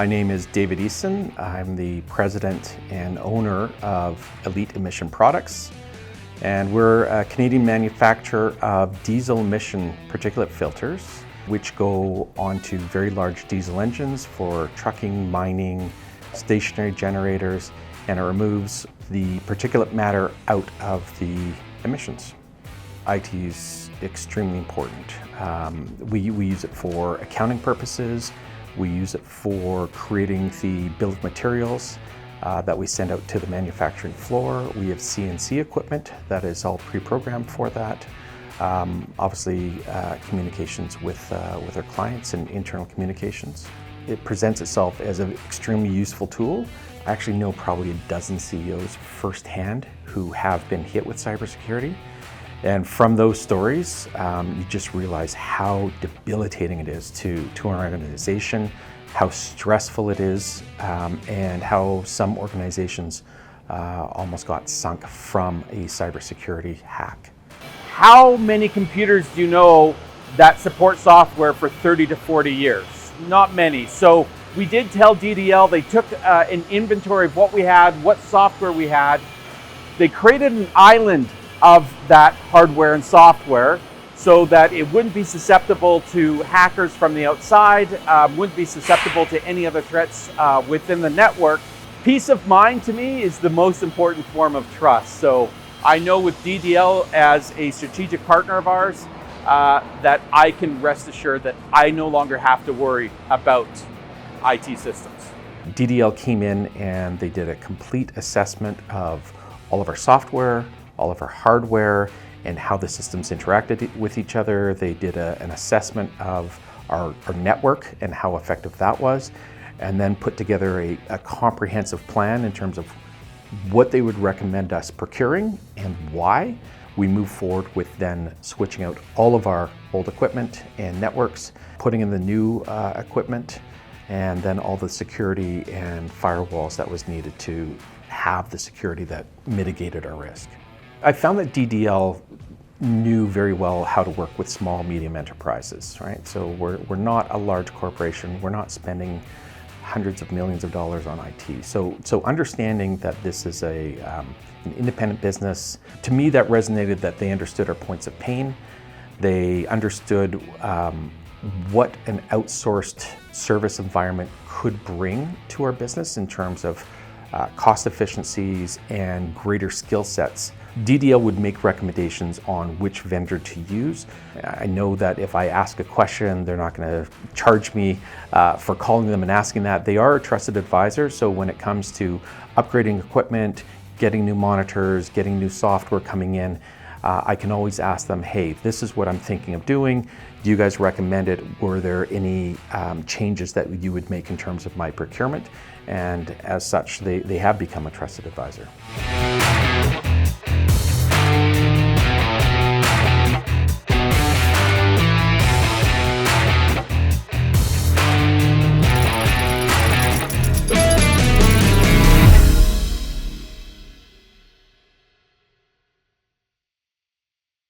My name is David Eason. I'm the president and owner of Elite Emission Products, and we're a Canadian manufacturer of diesel emission particulate filters, which go onto very large diesel engines for trucking, mining, stationary generators, and it removes the particulate matter out of the emissions. IT is extremely important. We use it for accounting purposes. We use it for creating the bill of materials that we send out to the manufacturing floor. We have CNC equipment that is all pre-programmed for that. Obviously, communications with our clients and internal communications. It presents itself as an extremely useful tool. I actually know probably a dozen CEOs firsthand who have been hit with cybersecurity. And from those stories, you just realize how debilitating it is to an organization, how stressful it is, and how some organizations almost got sunk from a cybersecurity hack. How many computers do you know that support software for 30 to 40 years? Not many. So we did tell DDL, they took an inventory of what we had, what software we had. They created an island of that hardware and software so that it wouldn't be susceptible to hackers from the outside, wouldn't be susceptible to any other threats within the network. Peace of mind to me is the most important form of trust. So I know with DDL as a strategic partner of ours that I can rest assured that I no longer have to worry about IT systems. DDL came in and they did a complete assessment of all of our software, all of our hardware, and how the systems interacted with each other. They did an assessment of our network and how effective that was, and then put together a comprehensive plan in terms of what they would recommend us procuring and why. We move forward with then switching out all of our old equipment and networks, putting in the new equipment, and then all the security and firewalls that was needed to have the security that mitigated our risk. I found that DDL knew very well how to work with small, medium enterprises, right? So we're not a large corporation. We're not spending hundreds of millions of dollars on IT. So understanding that this is an independent business, to me that resonated, that they understood our points of pain. They understood what an outsourced service environment could bring to our business in terms of cost efficiencies and greater skill sets. DDL would make recommendations on which vendor to use. I know that if I ask a question, they're not going to charge me for calling them and asking that. They are a trusted advisor, so when it comes to upgrading equipment, getting new monitors, getting new software coming in, I can always ask them, hey, this is what I'm thinking of doing. Do you guys recommend it? Were there any changes that you would make in terms of my procurement? And as such, they have become a trusted advisor.